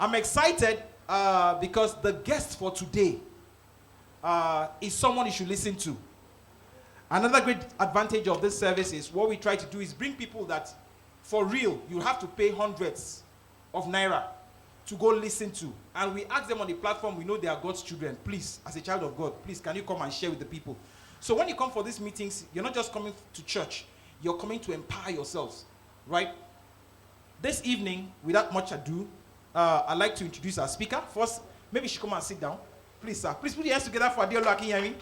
I'm excited because the guest for today is someone you should listen to. Another great advantage of this service is what we try to do is bring people that, for real, you have to pay hundreds of naira to go listen to. And we ask them on the platform, we know they are God's children. Please, as a child of God, please, can you come and share with the people? So when you come for these meetings, you're not just coming to church, you're coming to empower yourselves, right? This evening, without much ado, I'd like to introduce our speaker. First, maybe you should come and sit down. Please, sir. Please put your hands together for Deolu Akinyemi.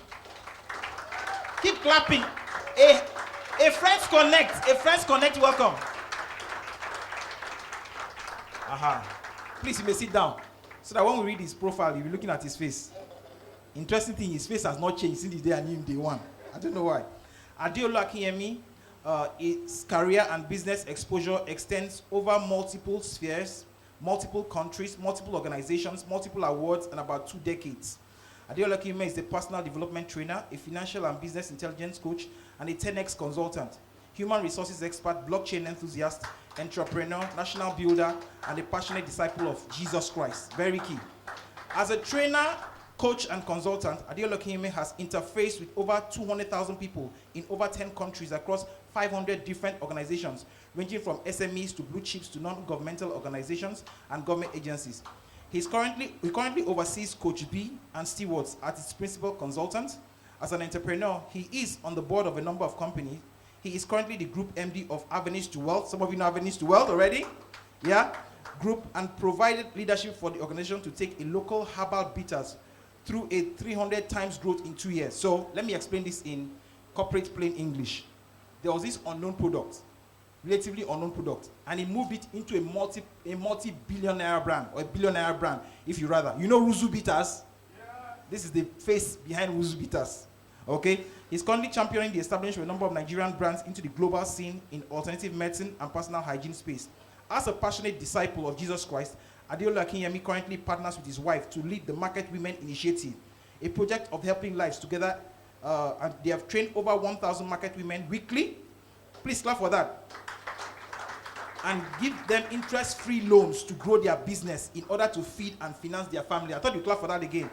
Keep clapping. A Friends Connect. A Friends Connect, welcome. Please, you may sit down. So that when we read his profile, you'll be looking at his face. Interesting thing, his face has not changed since the day I knew him day one. I don't know why. Deolu Akinyemi, his career and business exposure extends over multiple spheres, multiple countries, multiple organizations, multiple awards, and about 2 decades. Deolu Akinyemi is a personal development trainer, a financial and business intelligence coach, and a 10X consultant, human resources expert, blockchain enthusiast, entrepreneur, national builder, and a passionate disciple of Jesus Christ. Very key. As a trainer, coach, and consultant, Deolu Akinyemi has interfaced with over 200,000 people in over 10 countries across 500 different organizations, ranging from SMEs to blue chips to non-governmental organizations and government agencies. He currently oversees Coach B and Stewards as his principal consultant. As an entrepreneur, he is on the board of a number of companies. He is currently the group MD of Avenues to Wealth. Some of you know Avenues to Wealth already. Yeah? Group, and provided leadership for the organization to take a local herbal bitters through a 300 times growth in 2 years. So let me explain this in corporate plain English. There was this unknown product, relatively unknown product, and he moved it into a multi-billionaire brand, or a billionaire brand, if you rather. You know Ruzu Bitters? Yeah. This is the face behind Ruzu Bitters. Okay? He's currently championing the establishment of a number of Nigerian brands into the global scene in alternative medicine and personal hygiene space. As a passionate disciple of Jesus Christ, Deolu Akinyemi currently partners with his wife to lead the Market Women Initiative, a project of helping lives together, and they have trained over 1,000 market women weekly. Please clap for that. And give them interest-free loans to grow their business in order to feed and finance their family. I thought you'd clap for that again.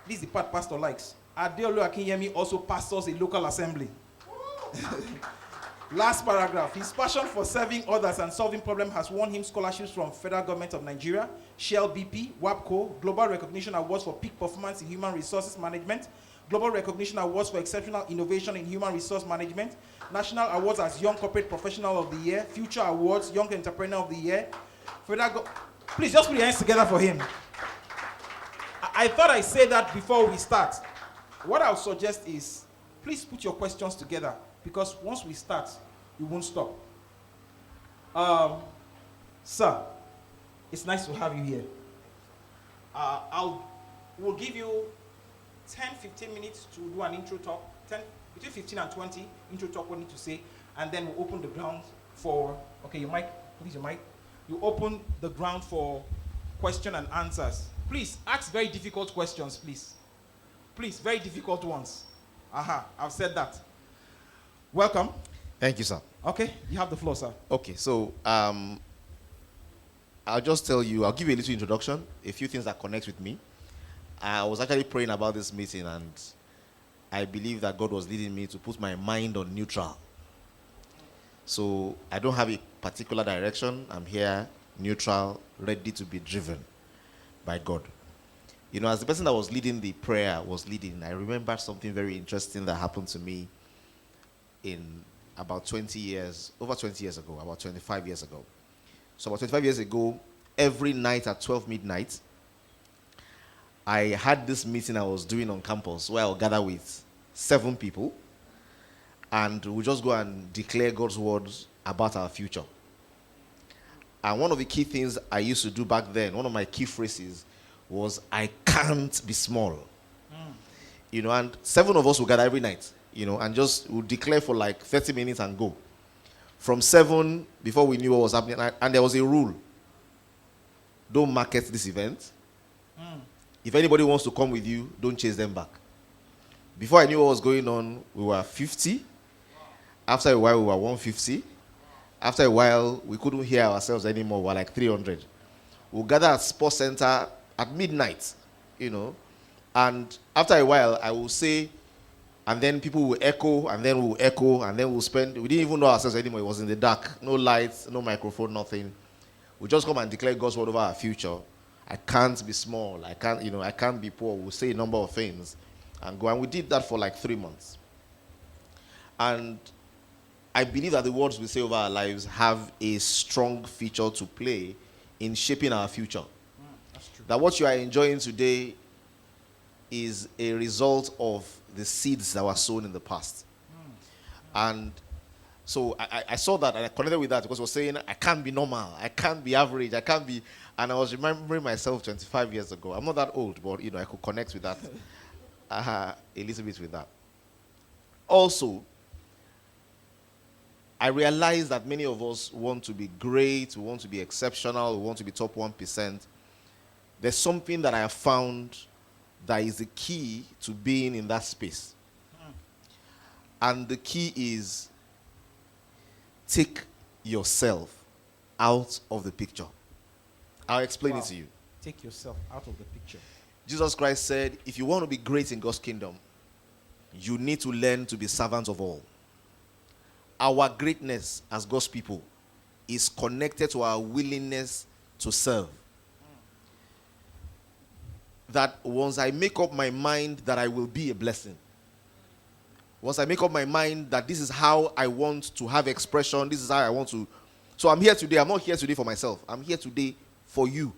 This is the part pastor likes. Deolu Akinyemi also pastors a local assembly. Last paragraph. His passion for serving others and solving problems has won him scholarships from Federal Government of Nigeria, Shell BP, WAPCO, Global Recognition Awards for Peak Performance in Human Resources Management, Global Recognition Awards for Exceptional Innovation in Human Resource Management, National Awards as Young Corporate Professional of the Year, Future Awards, Young Entrepreneur of the Year. Please just put your hands together for him. I thought I'd say that before we start. What I would suggest is, please put your questions together, because once we start, we won't stop. Sir, it's nice to have you here. We'll give you 10-15 minutes to do an intro talk, between 15 and 20 intro talk what you need to say, and then we'll open the ground for, okay, your mic, please, your mic. You open the ground for question and answers. Please, ask very difficult questions, please. Please, very difficult ones. I've said that. Welcome. Thank you, sir. Okay, you have the floor, sir. Okay, so I'll just tell you, I'll give you a little introduction, a few things that connect with me. I was actually praying about this meeting, and I believe that God was leading me to put my mind on neutral. So I don't have a particular direction. I'm here, neutral, ready to be driven by God. You know, as the person that was leading the prayer was leading, I remember something very interesting that happened to me in about 20 years, over 20 years ago, about 25 years ago. So about 25 years ago, every night at 12 midnight, I had this meeting I was doing on campus where I'll gather with 7 people, and we'll just go and declare God's words about our future. And one of the key things I used to do back then, one of my key phrases was, I can't be small. You know, and 7 of us will gather every night, you know, and just we'll declare for like 30 minutes and go. From 7, before we knew what was happening, and there was a rule. Don't market this event. If anybody wants to come with you, don't chase them back. Before I knew what was going on, we were 50. After a while, we were 150. After a while, we couldn't hear ourselves anymore. We're like 300. We'll gather at Sports Center at midnight, And after a while, I will say, and then people will echo, and then we'll echo, and then we'll spend. We didn't even know ourselves anymore. It was in the dark. No lights, no microphone, nothing. We just come and declare God's word over our future. I can't be small. I can't be poor. We'll say a number of things and go. And we did that for like 3 months. And I believe that the words we say over our lives have a strong feature to play in shaping our future. That's true. That what you are enjoying today is a result of the seeds that were sown in the past. And so I saw that and I connected with that because it was saying, I can't be normal, I can't be average, I can't be. And I was remembering myself 25 years ago. I'm not that old, but I could connect with that a little bit with that. Also, I realized that many of us want to be great, we want to be exceptional, we want to be top 1%. There's something that I have found that is the key to being in that space. And the key is take yourself out of the picture. I'll explain it to you. Take yourself out of the picture. Jesus Christ said, if you want to be great in God's kingdom, you need to learn to be servants of all. Our greatness as God's people is connected to our willingness to serve. That once I make up my mind that I will be a blessing, once I make up my mind that this is how I want to have expression, this is how I want to. So I'm here today. I'm not here today for myself. I'm here today for you,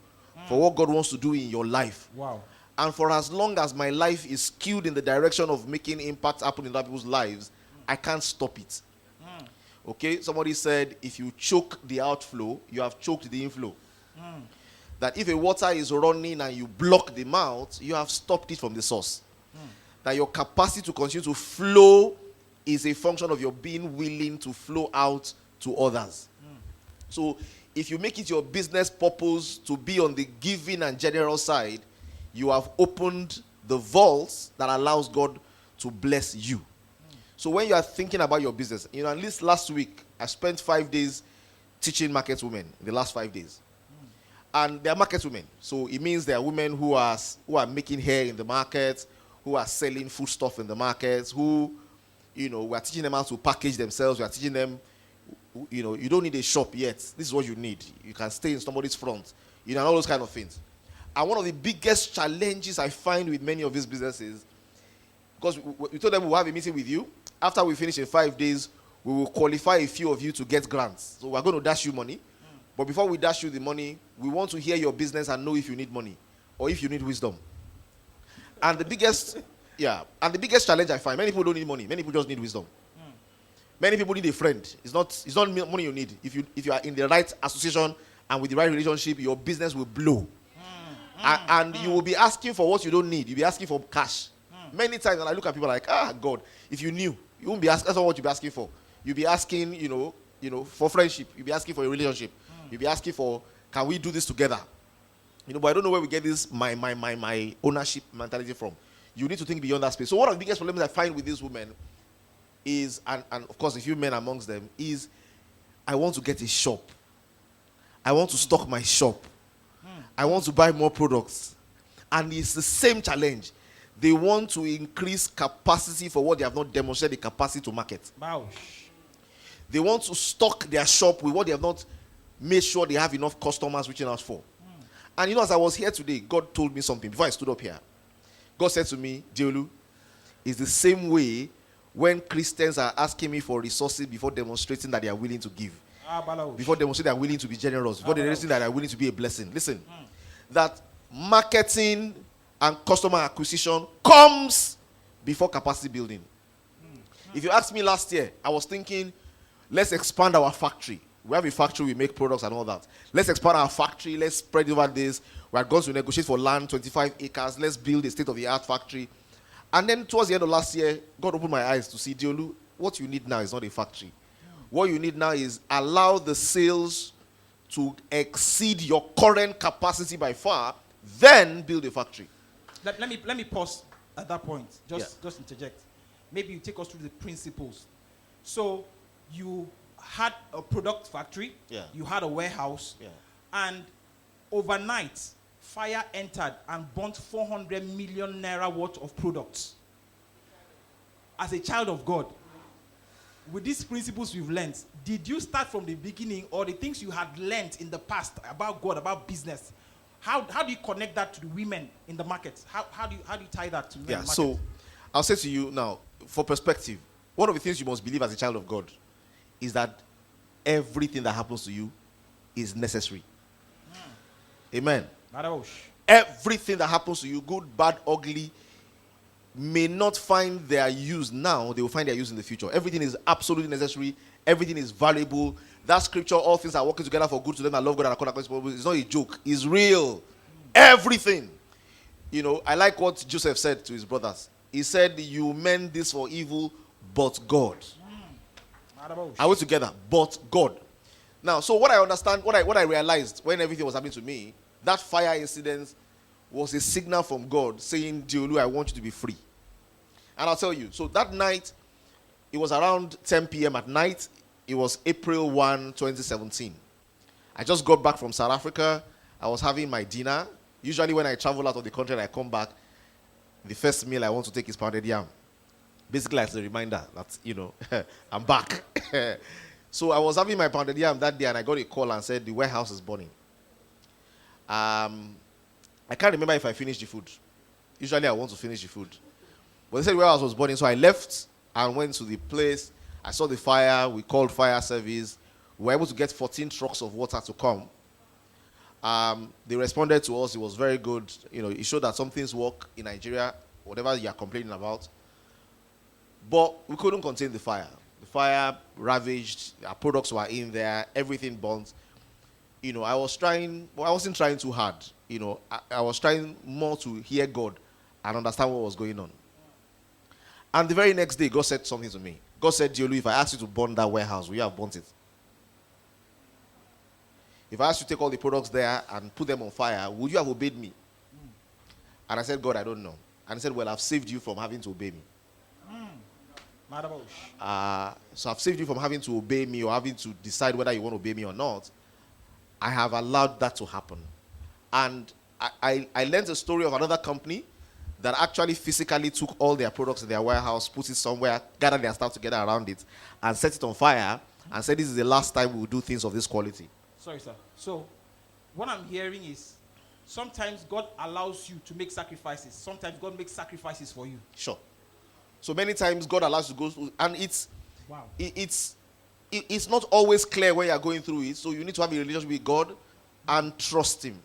for what God wants to do in your life. Wow. And for as long as my life is skewed in the direction of making impact happen in other people's lives, I can't stop it. Okay? Somebody said, if you choke the outflow, you have choked the inflow. That if a water is running and you block the mouth, you have stopped it from the source. That your capacity to continue to flow is a function of your being willing to flow out to others. So if you make it your business purpose to be on the giving and generous side, you have opened the vaults that allows God to bless you. So when you are thinking about your business, at least last week, I spent 5 days teaching market women, the last 5 days. And they are market women. So it means they are women who are making hair in the market, who are selling food stuff in the markets, who, we are teaching them how to package themselves. We are teaching them, you don't need a shop yet. This is what you need. You can stay in somebody's front. And all those kind of things. And one of the biggest challenges I find with many of these businesses, because we told them we'll have a meeting with you. After we finish in 5 days, we will qualify a few of you to get grants. So we're going to dash you money. But before we dash you the money, we want to hear your business and know if you need money or if you need wisdom. And the biggest challenge I find, many people don't need money. Many people just need wisdom. Many people need a friend. It's not money you need. If you are in the right association and with the right relationship, your business will blow. And you will be asking for what you don't need. You'll be asking for cash. Many times when I look at people like, God, if you knew, you won't be asking. That's not what you'll be asking for. You'll be asking, for friendship. You'll be asking for a relationship. You'll be asking for, can we do this together? But I don't know where we get this my ownership mentality from. You need to think beyond that space. So one of the biggest problems I find with these women is, and of course a few men amongst them, is I want to get a shop. I want to stock my shop. I want to buy more products. And it's the same challenge. They want to increase capacity for what they have not demonstrated the capacity to market. Wow. They want to stock their shop with what they have not made sure they have enough customers reaching out for. And as I was here today, God told me something before I stood up here. God said to me, Deolu, it's the same way when Christians are asking me for resources before demonstrating that they are willing to give. Before demonstrating they are willing to be generous. Before demonstrating that they are willing to be a blessing. Listen, that marketing and customer acquisition comes before capacity building. If you asked me last year, I was thinking, let's expand our factory. We have a factory, we make products and all that. Let's expand our factory, let's spread over this. We are going to negotiate for land, 25 acres. Let's build a state-of-the-art factory. And then towards the end of last year, God opened my eyes to see, Deolu, what you need now is not a factory. What you need now is allow the sales to exceed your current capacity by far, then build a factory. Let me pause at that point. Just interject. Maybe you take us through the principles. So you had a product factory. Yeah. You had a warehouse. Yeah. And overnight, fire entered and burnt 400 million naira worth of products. As a child of God, with these principles we've learned, did you start from the beginning, or the things you had learned in the past about God, about business? How do you connect that to the women in the market? How do you tie that to women in the market? So I'll say to you now, for perspective, one of the things you must believe as a child of God is that everything that happens to you is necessary. Amen. Everything that happens to you, good, bad, ugly, may not find their use now, they will find their use in the future. Everything is absolutely necessary. Everything is valuable. That scripture, all things are working together for good to them that love God and are called according to His purpose, it's not a joke. It's real. Everything. You know, I like what Joseph said to his brothers. He said, you meant this for evil, but God. Are we together? But God. Now, so what I understand, what I realized when everything was happening to me, that fire incident was a signal from God saying, Deolu, I want you to be free. And I'll tell you, so that night, it was around 10 p.m. at night. It was April 1, 2017. I just got back from South Africa. I was having my dinner. Usually when I travel out of the country and I come back, the first meal I want to take is pounded yam. Basically, as a reminder that, you know, I'm back. So I was having my pounded yam that day, and I got a call and said, the warehouse is burning. I can't remember if I finished the food. Usually I want to finish the food. But they said the warehouse was burning, so I left and went to the place. I saw the fire. We called fire service. We were able to get 14 trucks of water to come. They responded to us. It was very good. You know, it showed that some things work in Nigeria, whatever you are complaining about. But we couldn't contain the fire. The fire ravaged. Our products were in there. Everything burnt. You know, I wasn't trying too hard. You know, I was trying more to hear God and understand what was going on. And the very next day, God said something to me. God said, Deolu, if I asked you to burn that warehouse, will you have burnt it? If I asked you to take all the products there and put them on fire, would you have obeyed me? And I said, God, I don't know. And he said, well, I've saved you from having to obey me. So I've saved you from having to obey me or having to decide whether you want to obey me or not. I have allowed that to happen. And I learned a story of another company that actually physically took all their products in their warehouse, put it somewhere, gathered their stuff together around it, and set it on fire, and said, this is the last time we will do things of this quality. Sorry, sir. So, what I'm hearing is, sometimes God allows you to make sacrifices. Sometimes God makes sacrifices for you. Sure. So many times God allows you to go through, and wow. It's not always clear when you are going through it, so you need to have a relationship with God and trust Him.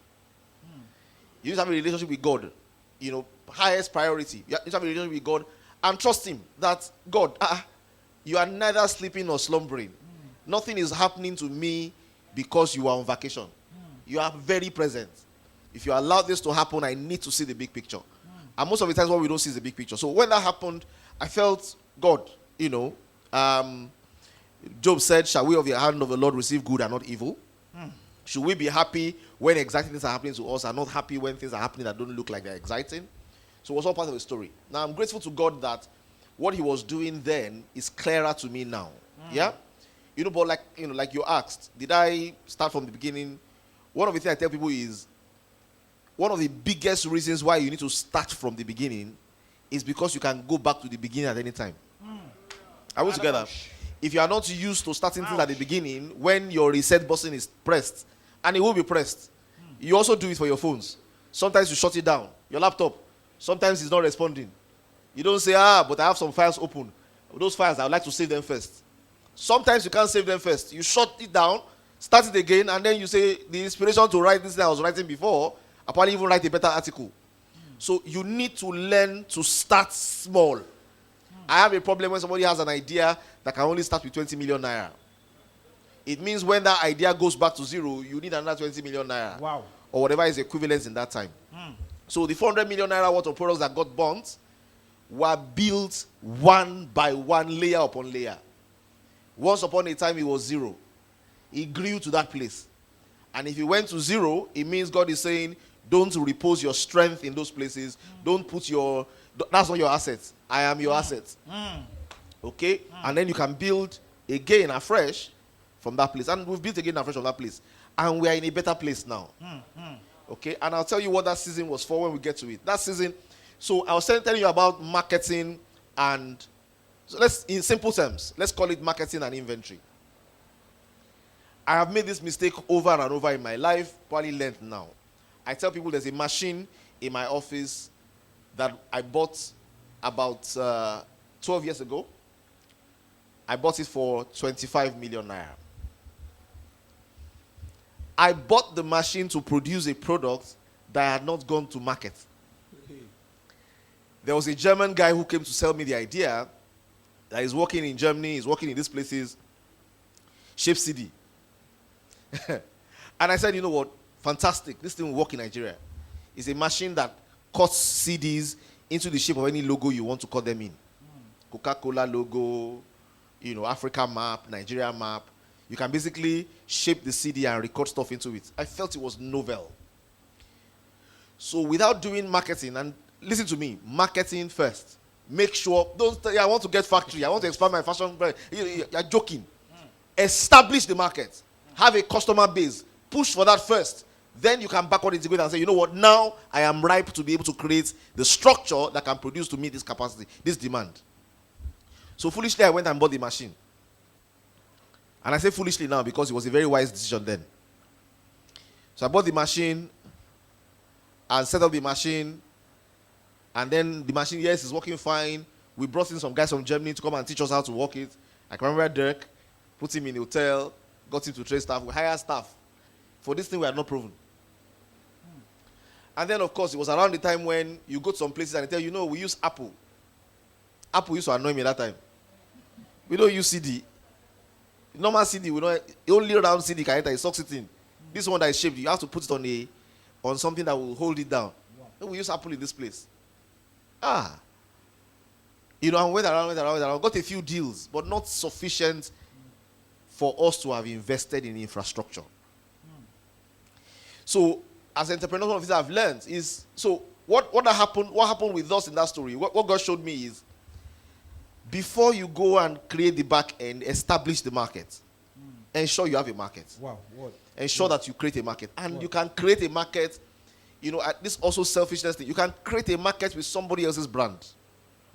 You need to have a relationship with God, you know, highest priority. You need to have a relationship with God and trust Him that, God, you are neither sleeping nor slumbering. Nothing is happening to me because you are on vacation. You are very present. If you allow this to happen, I need to see the big picture. And most of the times what we don't see is the big picture. So when that happened, I felt, God, you know, Job said, shall we of the hand of the Lord receive good and not evil? Should we be happy when exciting things are happening to us and not happy when things are happening that don't look like they're exciting? So it was all part of the story. Now I'm grateful to God that what He was doing then is clearer to me now. Yeah? You know, but like you asked, did I start from the beginning? One of the things I tell people is, one of the biggest reasons why you need to start from the beginning is because you can go back to the beginning at any time. Are we together? If you are not used to starting things at the beginning, when your reset button is pressed, and it will be pressed, you also do it for your phones. Sometimes you shut it down, your laptop. Sometimes it's not responding. You don't say, but I have some files open. Those files, I would like to save them first. Sometimes you can't save them first. You shut it down, start it again, and then you say, the inspiration to write this thing I was writing before, I'll probably even write a better article. So you need to learn to start small. I have a problem when somebody has an idea that can only start with 20 million naira. It means when that idea goes back to zero, you need another 20 million naira. Wow. Or whatever is equivalent in that time. So the 400 million naira worth of products that got burnt were built one by one, layer upon layer. Once upon a time, it was zero. It grew to that place. And if it went to zero, it means God is saying, don't repose your strength in those places. Don't put that's not your assets. I am your assets. Okay? And then you can build again afresh from that place. And we've built again afresh from that place. And we are in a better place now. Okay? And I'll tell you what that season was for when we get to it. That season, so I was telling you about marketing and, so in simple terms, let's call it marketing and inventory. I have made this mistake over and over in my life, probably learned now. I tell people there's a machine in my office that I bought about 12 years ago. I bought it for 25 million naira. I bought the machine to produce a product that had not gone to market. There was a German guy who came to sell me the idea that he's working in Germany, he's working in these places, Shape CD. And I said, you know what? Fantastic. This thing will work in Nigeria. It's a machine that cuts CDs into the shape of any logo you want to cut them in. Coca-Cola logo, Africa map, Nigeria map. You can basically shape the CD and record stuff into it. I felt it was novel. So without doing marketing, and listen to me, marketing first. Make sure, don't say, I want to get factory, I want to expand my fashion brand. You're joking. Establish the market. Have a customer base. Push for that first. Then you can backward integrate and say, you know what, now I am ripe to be able to create the structure that can produce to meet this capacity, this demand. So foolishly, I went and bought the machine. And I say foolishly now because it was a very wise decision then. So I bought the machine and set up the machine. And then the machine, yes, is working fine. We brought in some guys from Germany to come and teach us how to work it. I can remember Derek, put him in a hotel, got him to train staff. We hired staff. For this thing, we had not proven. And then, of course, it was around the time when you go to some places and they tell you, we use Apple. Apple used to annoy me that time. We don't use CD. Normal CD, the only round CD can enter, it sucks it in. This one that is shaped, you have to put it on something that will hold it down. Wow. We use Apple in this place. I went around, got a few deals, but not sufficient for us to have invested in infrastructure. So, as entrepreneurs, one of the things I've learned is, so what happened with us in that story, what God showed me is, before you go and create the back end, establish the market. Ensure you have a market. Wow. What? Ensure that you create a market. And you can create a market, this also selfishness thing. You can create a market with somebody else's brand.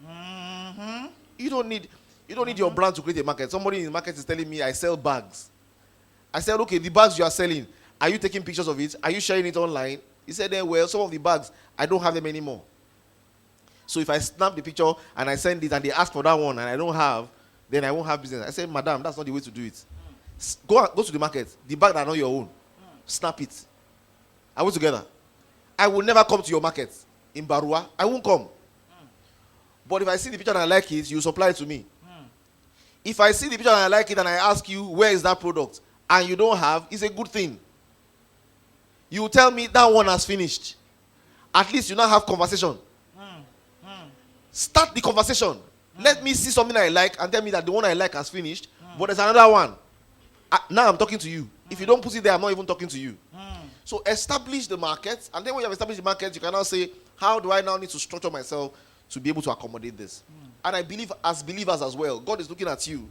Mm-hmm. You don't need your brand to create a market. Somebody in the market is telling me I sell bags. I said, okay, the bags you are selling, are you taking pictures of it? Are you sharing it online? He said, well, some of the bags, I don't have them anymore. So if I snap the picture and I send it and they ask for that one and I don't have, then I won't have business. I said, madam, that's not the way to do it. Go to the market. The bag that are not your own. Snap it. Are we together? I will never come to your market in Barua. I won't come. But if I see the picture and I like it, you supply it to me. If I see the picture and I like it and I ask you, where is that product? And you don't have, it's a good thing. You tell me that one has finished. At least you now have conversation. Start the conversation. Let me see something I like and tell me that the one I like has finished. But there's another one. Now I'm talking to you. If you don't put it there, I'm not even talking to you. So establish the market. And then when you have established the market, you can now say, how do I now need to structure myself to be able to accommodate this? And I believe as believers as well, God is looking at you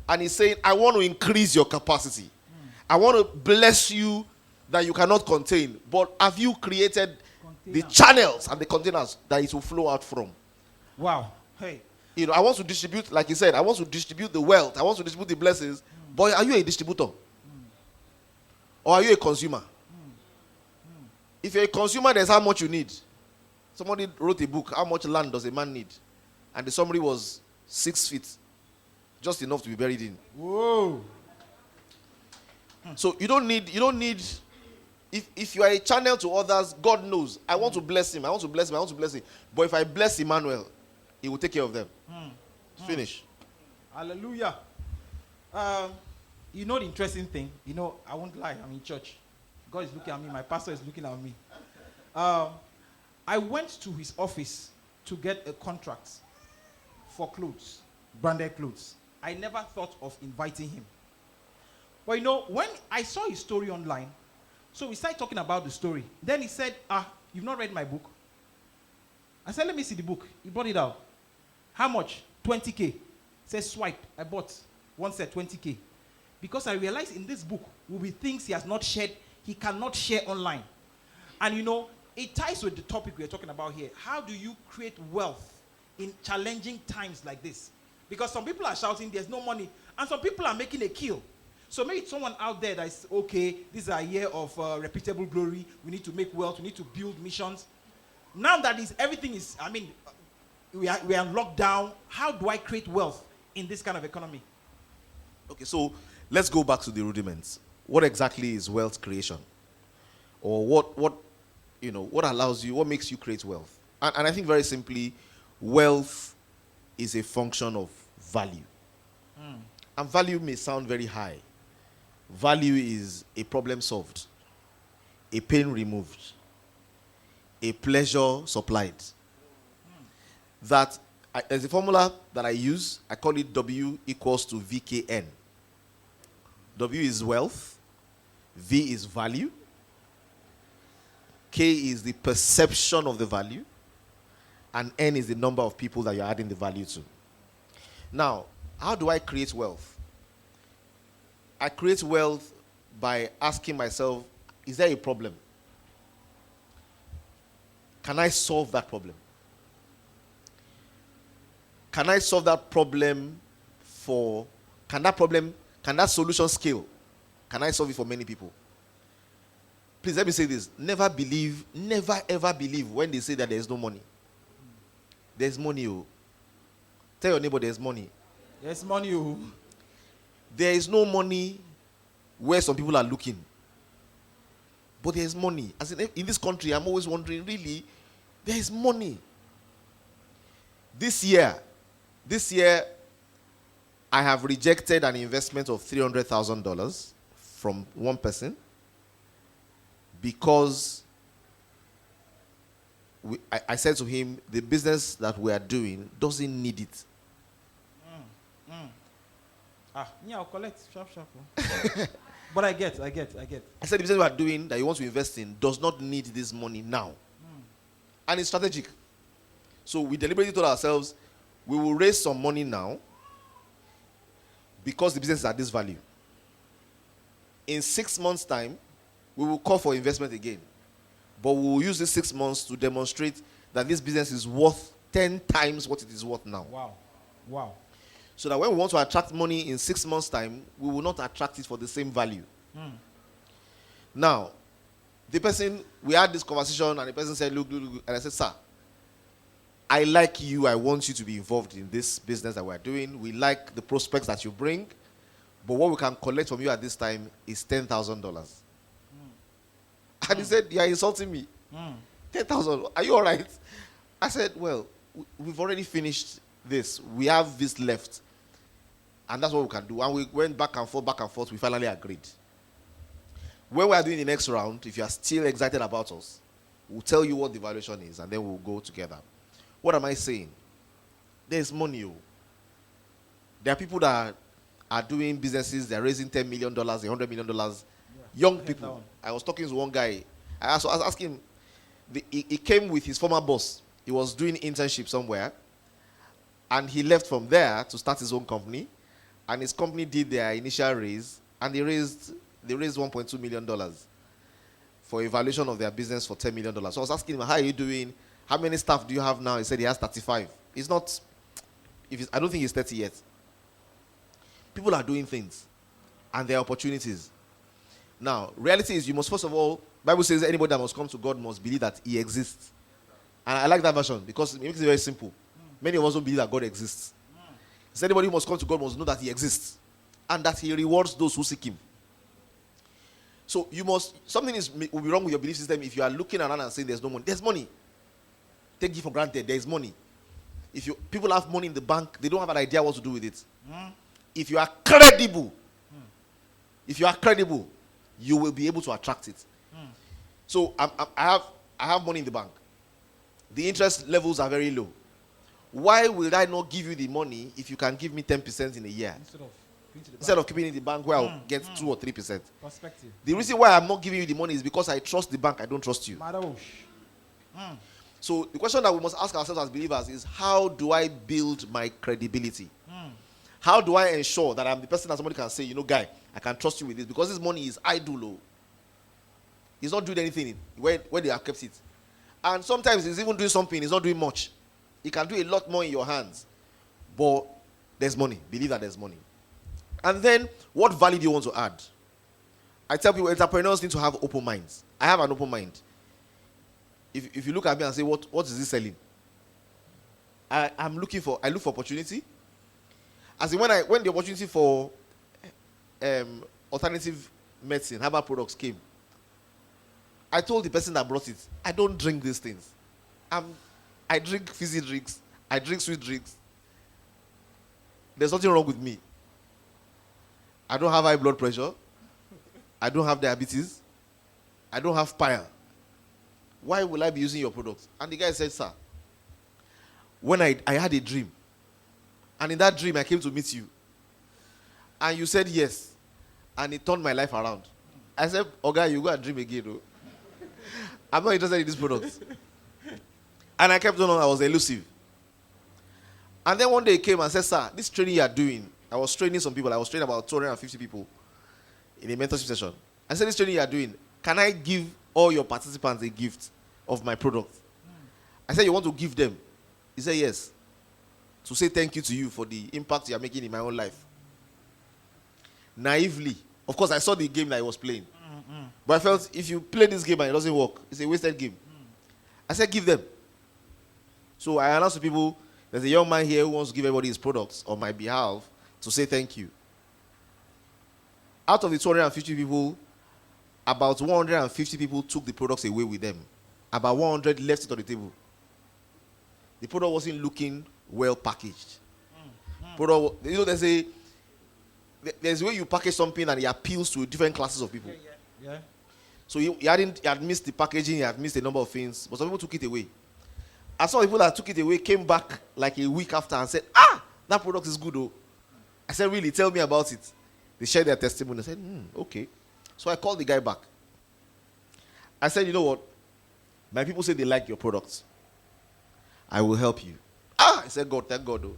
and he's saying, I want to increase your capacity. I want to bless you that you cannot contain. But have you created the channels and the containers that it will flow out from? Wow. Hey. I want to distribute, like he said, I want to distribute the wealth. I want to distribute the blessings. But are you a distributor? Or are you a consumer? If you're a consumer, there's how much you need. Somebody wrote a book, How Much Land Does a Man Need? And the summary was 6 feet. Just enough to be buried in. Whoa. So you don't need, if you are a channel to others, God knows. I want to bless him. I want to bless him. But if I bless Emmanuel, he will take care of them. Finish. Hallelujah. The interesting thing, I won't lie, I'm in church. God is looking at me, my pastor is looking at me. I went to his office to get a contract for clothes, branded clothes. I never thought of inviting him. But when I saw his story online, so we started talking about the story. Then he said, you've not read my book? I said, let me see the book. He brought it out. How much? 20K. He said, swipe. I bought one set, 20K. Because I realize in this book will be things he has not shared, he cannot share online. And you know, it ties with the topic we're talking about here. How do you create wealth in challenging times like this? Because some people are shouting there's no money, and some people are making a kill. So maybe it's someone out there that is, okay, this is a year of reputable glory. We need to make wealth. We need to build missions. Now that everything is, I mean, we are locked down. How do I create wealth in this kind of economy? Okay, so let's go back to the rudiments. What exactly is wealth creation? Or what allows you, what makes you create wealth? And I think very simply, wealth is a function of value. And value may sound very high. Value is a problem solved, a pain removed, a pleasure supplied. There's a formula that I use. I call it W equals to VKN. W is wealth, V is value, K is the perception of the value, and N is the number of people that you're adding the value to. Now, how do I create wealth? I create wealth by asking myself, is there a problem? Can I solve that problem? Can I solve that problem can that solution scale? Can I solve it for many people? Please let me say this. Never ever believe when they say that there is no money. There's money. Oh. Tell your neighbor there's money. There's money. Oh. There is no money where some people are looking. But there's money. As in this country, I'm always wondering, really, there is money. This year, I have rejected an investment of $300,000 from one person because I said to him, the business that we are doing doesn't need it. Yeah, I'll collect. Sharp. But I get. I said the business we are doing that you want to invest in does not need this money now. And it's strategic. So we deliberately told ourselves, we will raise some money now because the business is at this value. In 6 months' time, we will call for investment again. But we will use these 6 months to demonstrate that this business is worth 10 times what it is worth now. Wow. So that when we want to attract money in 6 months' time, we will not attract it for the same value. Now, we had this conversation, and the person said, look, and I said, sir, I like you. I want you to be involved in this business that we're doing. We like the prospects that you bring. But what we can collect from you at this time is $10,000. And he said, you're insulting me. 10,000. Are you all right? I said, well, we've already finished this. We have this left. And that's what we can do. And we went back and forth. We finally agreed. When we are doing the next round, if you are still excited about us, we'll tell you what the valuation is, and then we'll go together. What am I saying? There's money. There are people that are doing businesses, they're raising $10 million, $100 million. Young people. I was talking to one guy. I was asking him, he came with his former boss. He was doing internship somewhere, and he left from there to start his own company. And his company did their initial raise, and they raised $1.2 million for a valuation of their business for $10 million. So I was asking him, how are you doing? How many staff do you have now? He said he has 35. I don't think he's 30 yet. People are doing things, and there are opportunities. Now, reality is you must, first of all, Bible says anybody that must come to God must believe that he exists. And I like that version because it makes it very simple. Many of us don't believe that God exists. So anybody who must come to God must know that he exists and that he rewards those who seek him. So something will be wrong with your belief system if you are looking around and saying there's no money. There's money. Take it for granted. There is money. People have money in the bank, they don't have an idea what to do with it. If you are credible, you will be able to attract it. So I have money in the bank. The interest levels are very low. Why will I not give you the money if you can give me 10% in a year? Instead of keeping it in the bank where I'll get 2 or 3%. Perspective. The reason why I'm not giving you the money is because I trust the bank, I don't trust you. So the question that we must ask ourselves as believers is, how do I build my credibility? How do I ensure that I'm the person that somebody can say, guy, I can trust you with this? Because this money is idle. Oh. He's not doing anything where they have kept it. And sometimes he's even doing something, he's not doing much. He can do a lot more in your hands. But there's money. Believe that there's money. And then, what value do you want to add? I tell people, entrepreneurs need to have open minds. I have an open mind. If you look at me and say, what is this selling? I look for opportunity. As in when the opportunity for alternative medicine, herbal products came, I told the person that brought it, I don't drink these things. I drink fizzy drinks. I drink sweet drinks. There's nothing wrong with me. I don't have high blood pressure. I don't have diabetes. I don't have pile. Why will I be using your product? And the guy said, sir, when I had a dream, and in that dream I came to meet you, and you said yes, and it turned my life around. I said, okay, you go and dream again. Though. I'm not interested in this product. And I kept on, I was elusive. And then one day he came and said, sir, this training you are doing, I was training some people. I was training about 250 people in a mentorship session. I said, this training you are doing, can I give all your participants a gift of my product? I said, you want to give them? He said, yes. To say thank you to you for the impact you are making in my own life. Naively. Of course, I saw the game that he was playing. But I felt, if you play this game and it doesn't work, it's a wasted game. I said, give them. So I announced to people, there's a young man here who wants to give everybody his products on my behalf to say thank you. Out of the 250 people, about 150 people took the products away with them. About 100 left it on the table. The product wasn't looking well packaged. Product, there's a way you package something and it appeals to different classes of people. Yeah. So he had missed the packaging, he had missed a number of things, but some people took it away. And some people that took it away came back like a week after and said, that product is good though. I said, really, tell me about it. They shared their testimony. I said, okay. So I called the guy back. I said, you know what? My people say they like your products. I will help you. I said, God, thank God though.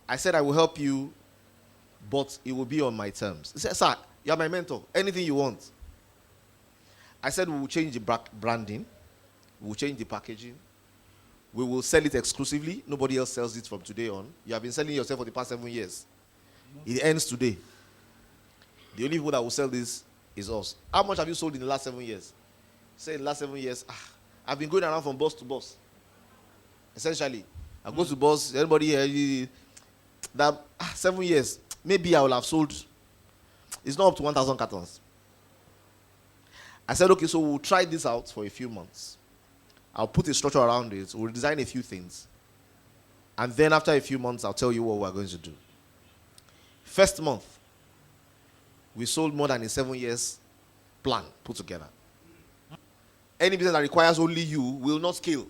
I said, I will help you, but it will be on my terms. He said, sir, you are my mentor. Anything you want. I said, we will change the branding. We will change the packaging. We will sell it exclusively. Nobody else sells it from today on. You have been selling yourself for the past 7 years. It ends today. The only people that will sell this is us. How much have you sold in the last 7 years? Say in the last 7 years, I've been going around from boss to boss. Essentially, I go to boss, everybody here, that 7 years, maybe I will have sold, it's not up to 1,000 cartons. I said, okay, so we'll try this out for a few months. I'll put a structure around it. We'll design a few things. And then after a few months, I'll tell you what we're going to do. First month, we sold more than a 7 years plan put together. Any business that requires only you will not scale.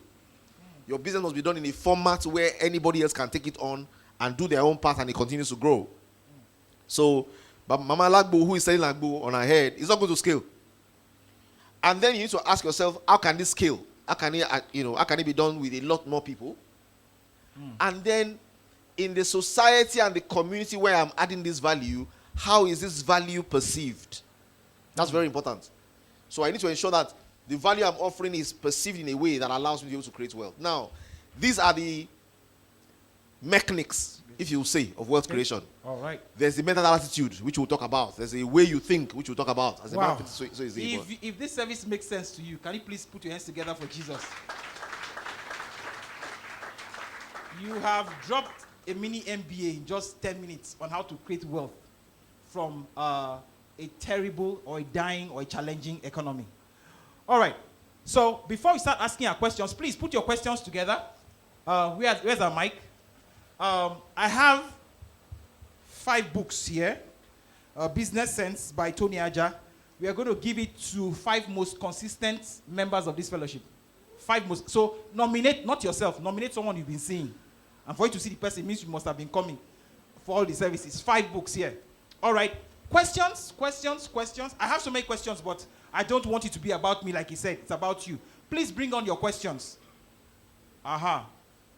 Your business must be done in a format where anybody else can take it on and do their own path and it continues to grow. So, but Mama Lagbo, who is selling Lagbo on her head, is not going to scale. And then you need to ask yourself, how can this scale? How can it be done with a lot more people? And then in the society and the community where I'm adding this value, how is this value perceived? That's very important. So I need to ensure that the value I'm offering is perceived in a way that allows me to be able to create wealth. Now, these are the mechanics, if you say, of wealth creation. All right. There's the mental attitude, which we'll talk about. There's a way you think, which we'll talk about. As wow. If this service makes sense to you, can you please put your hands together for Jesus? You have dropped a mini MBA in just 10 minutes on how to create wealth from a terrible or a dying or a challenging economy. All right. So before we start asking our questions, please put your questions together. Where's our mic? I have 5 books here. Business Sense by Tony Aja. We are going to give it to 5 most consistent members of this fellowship. 5 most. So nominate, not yourself, nominate someone you've been seeing. And for you to see the person means you must have been coming for all the services. 5 books here. All right. Questions. I have so many questions, but I don't want it to be about me like he said. It's about you. Please bring on your questions.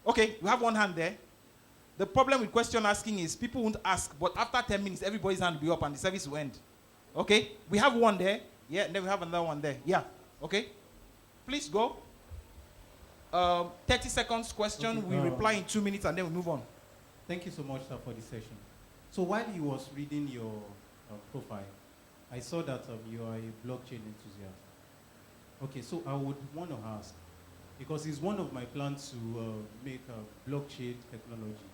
Okay, we have one hand there. The problem with question asking is people won't ask, but after 10 minutes, everybody's hand will be up and the service will end. Okay? We have one there. Yeah, and then we have another one there. Yeah. Okay? Please go. 30 seconds question. Okay, We reply in 2 minutes and then we move on. Thank you so much, sir, for the session. So while he was reading your profile, I saw that you are a blockchain enthusiast. Okay, so I would want to ask, because it's one of my plans to make blockchain technology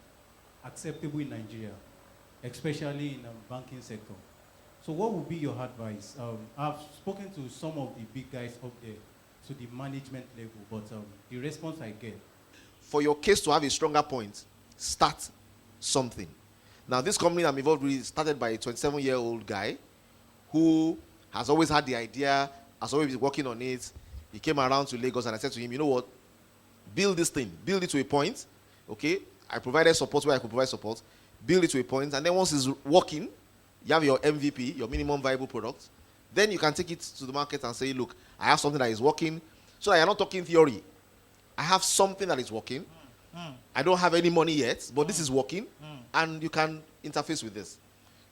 acceptable in Nigeria, especially in the banking sector. So what would be your advice? I've spoken to some of the big guys up there, to the management level, but the response I get. For your case to have a stronger point, start something. Now, this company I'm involved with started by a 27-year-old guy who has always had the idea, has always been working on it. He came around to Lagos and I said to him, you know what? Build this thing. Build it to a point. Okay? I provided support where I could provide support. Build it to a point. And then once it's working, you have your MVP, your minimum viable product. Then you can take it to the market and say, look, I have something that is working. So that you're not talking theory. I have something that is working. I don't have any money yet, but this is working. And you can interface with this.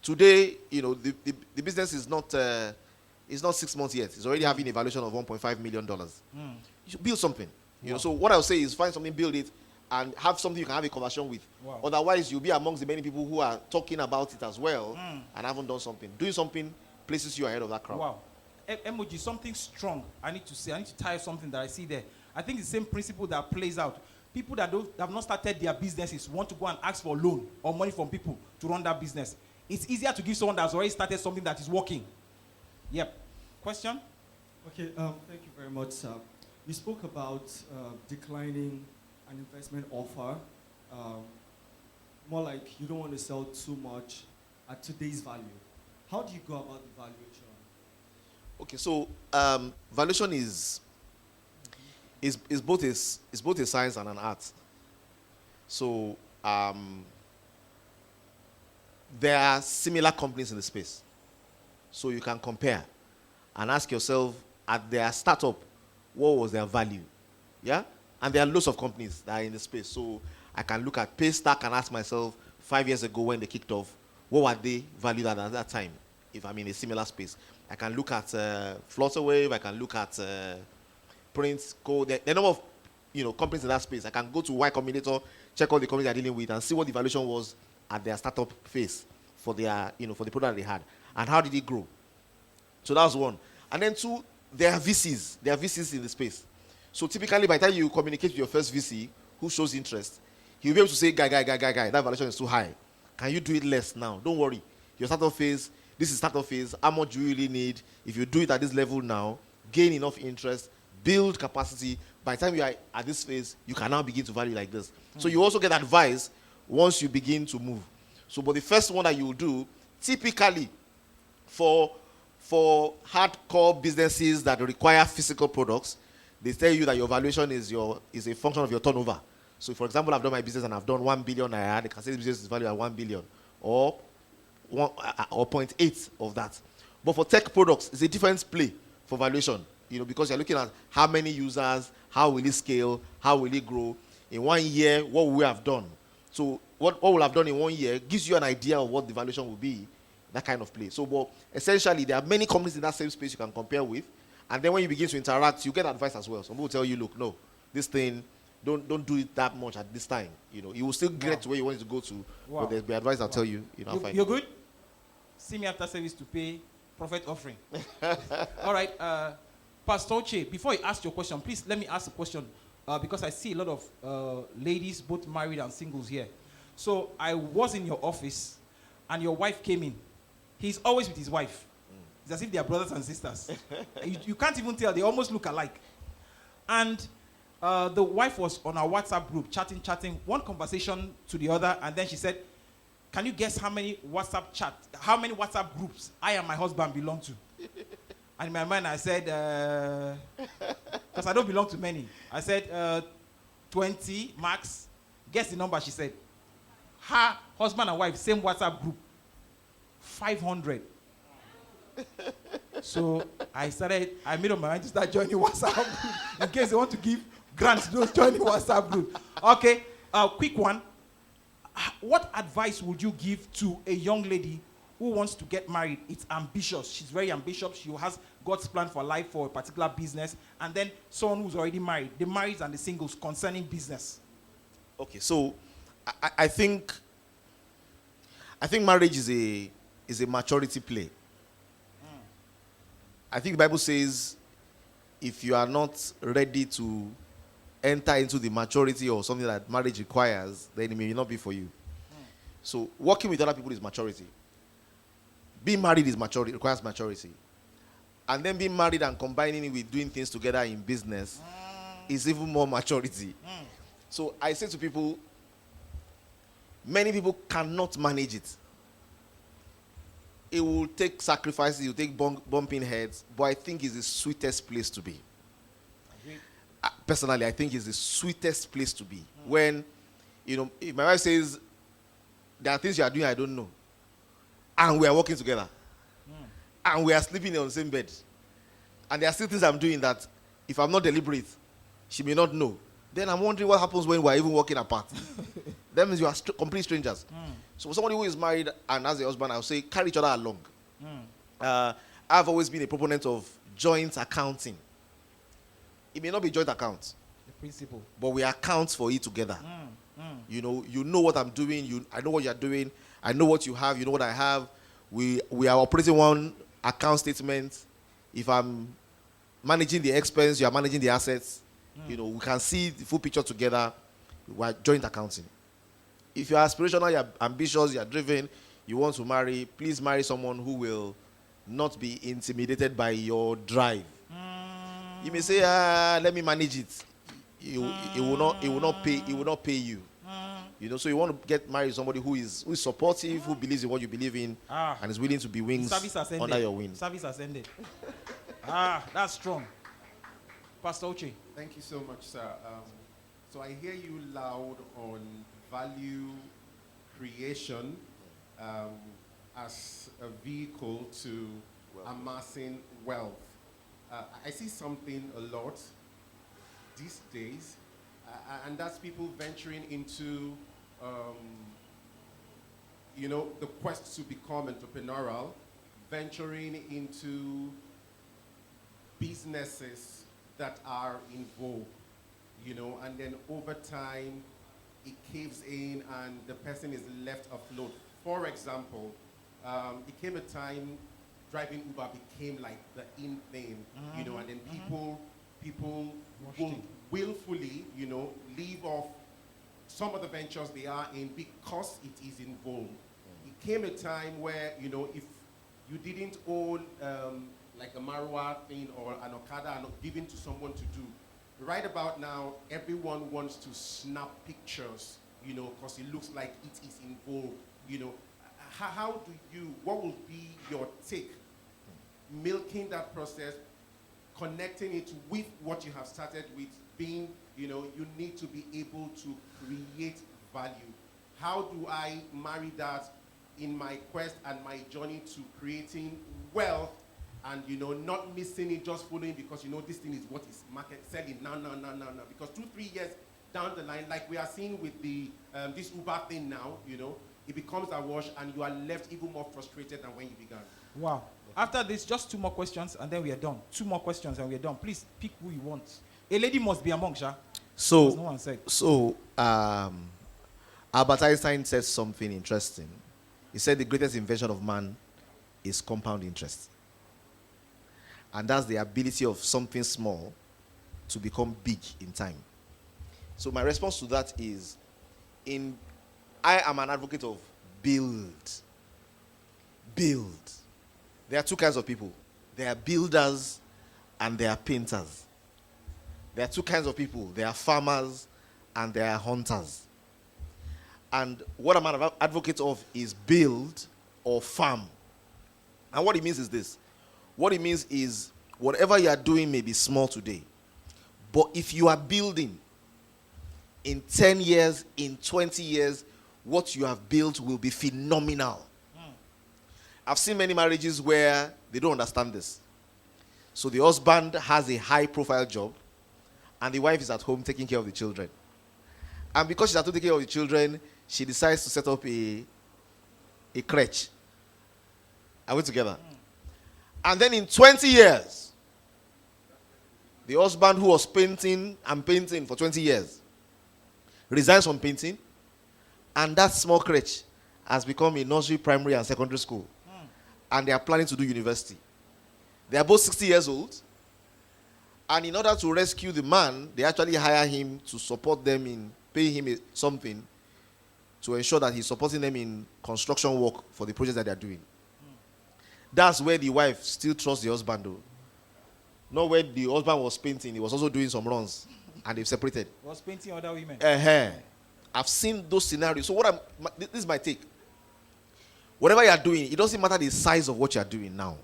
Today, you know, the business is not 6 months yet. It's already having a valuation of $1.5 million. You should build something. You know, so what I would say is find something, build it, and have something you can have a conversation with. Wow. Otherwise, you'll be amongst the many people who are talking about it as well and haven't done something. Doing something places you ahead of that crowd. Wow. Emoji, something strong. I need to say, I need to tie something that I see there. I think it's the same principle that plays out. People that have not started their businesses want to go and ask for a loan or money from people to run that business. It's easier to give someone that's already started something that is working. Yep. Question? Okay, thank you very much, sir. You spoke about declining an investment offer. More like you don't want to sell too much at today's value. How do you go about the valuation? Okay, so valuation is both a science and an art. So there are similar companies in the space. So you can compare and ask yourself, at their startup, what was their value? Yeah? And there are lots of companies that are in the space. So I can look at Paystack and ask myself, 5 years ago when they kicked off, what were they valued at that time, if I'm in a similar space? I can look at Flutterwave, I can look at Print, Code, the number of companies in that space. I can go to Y Combinator, check all the companies they're dealing with, and see what the valuation was at their startup phase for their, for the product they had, and how did it grow. So that was one. And then two, there are VCs. There are VCs in the space. So typically, by the time you communicate with your first VC who shows interest, he'll be able to say, guy, that valuation is too high. Can you do it less now? Don't worry. Your startup phase, this is startup phase. How much do you really need? If you do it at this level now, gain enough interest, build capacity. By the time you are at this phase, you can now begin to value like this. So you also get advice once you begin to move. So, but the first one that you will do, typically for hardcore businesses that require physical products, they tell you that your valuation is a function of your turnover. So, for example, I've done my business and I've done 1 billion naira. They can say the business is valued at 1 billion or 0.8 of that. But for tech products, it's a different play for valuation. Because you're looking at how many users, how will it scale, how will it grow. In 1 year, what will we have done? So, what we'll have done in 1 year gives you an idea of what the valuation will be. That kind of play. So, but essentially, there are many companies in that same space you can compare with. And then when you begin to interact, you get advice as well. Some people tell you, look, no, this thing, don't do it that much at this time. You will still get to where you want it to go to. But there'll be advice I'll tell you. You're good? See me after service to pay prophet offering. All right. Pastor Che, before you ask your question, please let me ask a question. Because I see a lot of ladies, both married and singles here. So I was in your office and your wife came in. He's always with his wife. It's as if they are brothers and sisters. You can't even tell. They almost look alike. And the wife was on our WhatsApp group, chatting, one conversation to the other, and then she said, can you guess how many WhatsApp groups I and my husband belong to? And in my mind, I said, because I don't belong to many. I said, 20, max. Guess the number, she said. Her husband and wife, same WhatsApp group. 500. So I made up my mind to start joining WhatsApp group in case they want to give grants to those joining WhatsApp group. Okay, quick one. What advice would you give to a young lady who wants to get married? It's ambitious. She's very ambitious. She has God's plan for life for a particular business. And then someone who's already married, the marrieds and the singles concerning business. Okay, so I think marriage is a maturity play. I think the Bible says if you are not ready to enter into the maturity or something that marriage requires, then it may not be for you. So working with other people is maturity. Being married is maturity, requires maturity. And then being married and combining it with doing things together in business is even more maturity. So I say to people, many people cannot manage it. It will take sacrifices, it will take bumping heads, but I think it's the sweetest place to be. Personally, I think it's the sweetest place to be. When, if my wife says, there are things you are doing I don't know, and we are working together, and we are sleeping on the same bed, and there are still things I'm doing that, if I'm not deliberate, she may not know. Then I'm wondering what happens when we're even working apart. That means you are complete strangers. So for somebody who is married and has a husband, I'll say carry each other along. I've always been a proponent of joint accounting. It may not be joint accounts, The principle. but we account for it together. You know what I'm doing. I know what you're doing. I know what you have. You know what I have. We are operating one account statement. If I'm managing the expense, you are managing the assets. We can see the full picture together. We're joint accounting. If you're aspirational, you're ambitious, you're driven, you want to marry, please marry someone who will not be intimidated by your drive. You may say, let me manage it. It will not pay you. So you want to get married to somebody who is supportive, who believes in what you believe in, and is willing to be wings under your wings. Service has ended. That's strong. Pastor Uche. Thank you so much, sir. So I hear you loud on value creation as a vehicle to amassing wealth. I see something a lot these days, and that's people venturing into, the quest to become entrepreneurial, venturing into businesses that are in vogue, and then over time it caves in and the person is left afloat. For example, it came a time driving Uber became like the in thing, and then people will willfully, leave off some of the ventures they are in because it is in vogue. It came a time where, if you didn't own like a Marwa thing or an Okada and given to someone to do, right about now, everyone wants to snap pictures, because it looks like it is in vogue, what will be your take? Milking that process, connecting it with what you have started with, being, you need to be able to create value. How do I marry that in my quest and my journey to creating wealth and, not missing it, just following because, this thing is what is market selling now. Because 2-3 years down the line, like we are seeing with the this Uber thing now, it becomes a wash and you are left even more frustrated than when you began. Wow. After this, just 2 more questions and then we are done. 2 more questions and we are done. Please pick who you want. A lady must be among, Sha. So, no one said. Albert Einstein said something interesting. He said the greatest invention of man is compound interest. And that's the ability of something small to become big in time. So my response to that is, I am an advocate of build. Build. There are 2 kinds of people. There are builders and there are painters. There are 2 kinds of people. There are farmers and there are hunters. And what I'm an advocate of is build or farm. And what it means is this. What it means is whatever you are doing may be small today. But if you are building, in 10 years, in 20 years, what you have built will be phenomenal. I've seen many marriages where they don't understand this. So the husband has a high-profile job, and the wife is at home taking care of the children. And because she's at home taking care of the children, she decides to set up a crèche. Are we together? And then in 20 years, the husband who was painting and painting for 20 years resigns from painting, and that small crèche has become a nursery, primary, and secondary school. And they are planning to do university. They are both 60 years old. And in order to rescue the man, they actually hire him to support them in paying him something to ensure that he's supporting them in construction work for the projects that they are doing. That's where the wife still trusts the husband, though. Not where the husband was painting, he was also doing some runs, and they've separated. Was painting other women. I've seen those scenarios. So this is my take. Whatever you are doing, it doesn't matter the size of what you are doing now.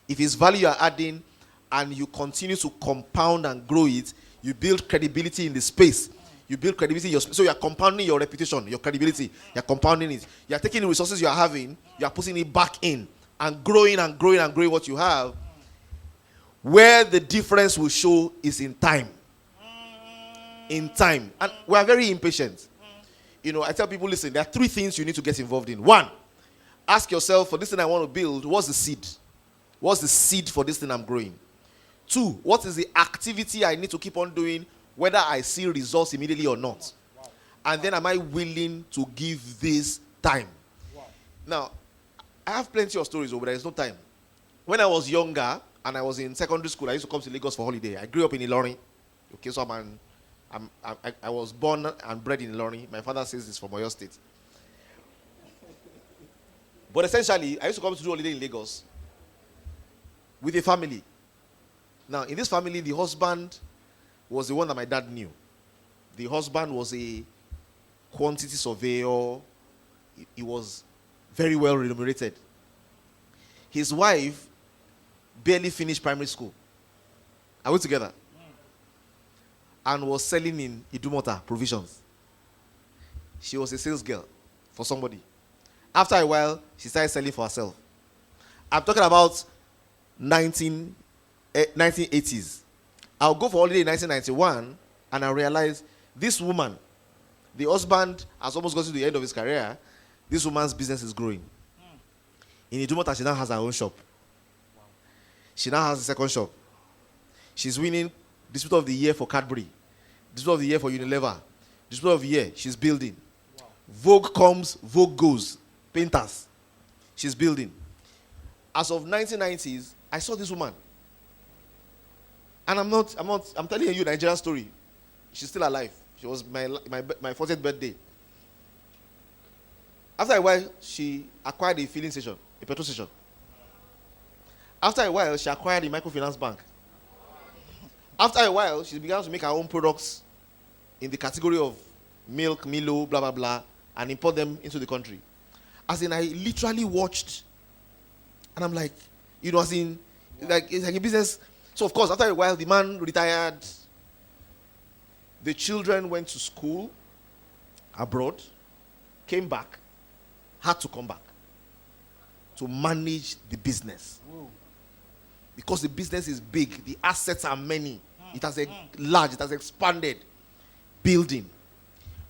If it's value you are adding, and you continue to compound and grow it, you build credibility in the space. You build credibility in your space. So you are compounding your reputation, your credibility. You are compounding it. You are taking the resources you are having, you are putting it back in, and growing and growing and growing what you have. Where the difference will show is in time. In time. And we are very impatient. You know, I tell people, listen, there are 3 things you need to get involved in. 1, ask yourself, for this thing I want to build, what's the seed? What's the seed for this thing I'm growing? 2, what is the activity I need to keep on doing, whether I see results immediately or not? And then am I willing to give this time? Now, I have plenty of stories, but there is no time. When I was younger and I was in secondary school, I used to come to Lagos for holiday. I grew up in Ilorin. Okay, so I was born and bred in Ilorin. My father says this from Oyo State. But essentially, I used to come to do holiday in Lagos with a family. Now, in this family, the husband was the one that my dad knew. The husband was a quantity surveyor. He was very well remunerated. His wife barely finished primary school. Are we together? And was selling in Idumota provisions. She was a sales girl for somebody. After a while, she started selling for herself. I'm talking about 1980s. I'll go for holiday in 1991, and I realize this woman, the husband has almost got to the end of his career. This woman's business is growing. In Idumota, she now has her own shop. She now has a second shop. She's winning Distributor of the Year for Cadbury, Distributor of the Year for Unilever, Distributor of the Year. She's building. Vogue comes, Vogue goes. Painters. She's building. As of 1990s, I saw this woman. And I'm telling you a Nigerian story. She's still alive. She was my 40th birthday. After a while, she acquired a filling station, a petrol station. After a while, she acquired a microfinance bank. After a while, she began to make her own products in the category of milk, Milo, blah, blah, blah, and import them into the country. As in, I literally watched, and I'm like, you know, as in, like, it's like a business. So, of course, after a while, the man retired. The children went to school abroad, came back, had to come back to manage the business. Whoa. Because the business is big, the assets are many. It has large, it has expanded. Building.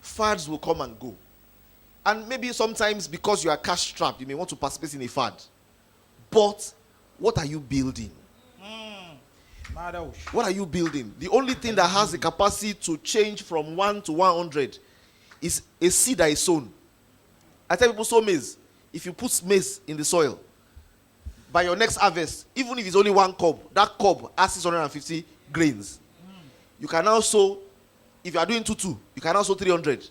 Fads will come and go. And maybe sometimes because you are cash strapped, you may want to participate in a fad. But what are you building? What are you building? The only thing that has the capacity to change from 1 to 100 is a seed that is sown. I tell people, sow maize. If you put maize in the soil, by your next harvest, even if it's only 1 cob, that cob has 650 grains. You can now sow, if you are doing 2, you can now sow 300.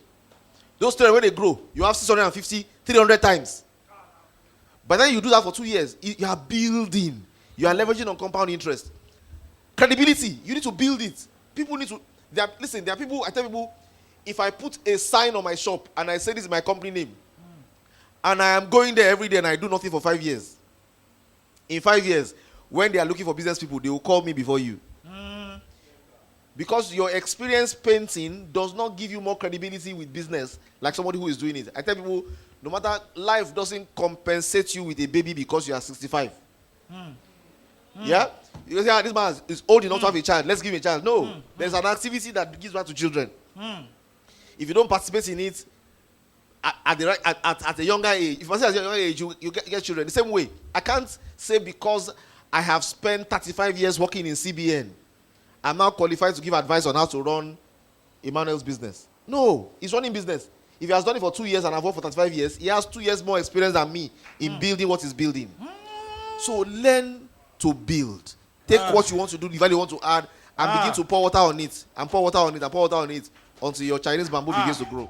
Those 300, when they grow, you have 650, 300 times. But then you do that for 2 years, you are building. You are leveraging on compound interest. Credibility, you need to build it. People need to, there are people, I tell people, if I put a sign on my shop and I say this is my company name, and I am going there every day and I do nothing for 5 years, in 5 years, when they are looking for business people, they will call me before you. Because your experience painting does not give you more credibility with business like somebody who is doing it. I tell people, no matter, life doesn't compensate you with a baby because you are 65. Yeah? You say, this man is old enough to have a child. Let's give him a child. No. There's an activity that gives birth to children. If you don't participate in it, at a younger age. If I say at a younger age, you get children. The same way, I can't say because I have spent 35 years working in CBN, I'm now qualified to give advice on how to run Emmanuel's business. No, he's running business. If he has done it for 2 years and I've worked for 35 years, he has 2 years more experience than me in building what he's building. So learn to build. Take what you want to do, the value you want to add, and begin to pour water on it, and pour water on it, and pour water on it until your Chinese bamboo begins to grow.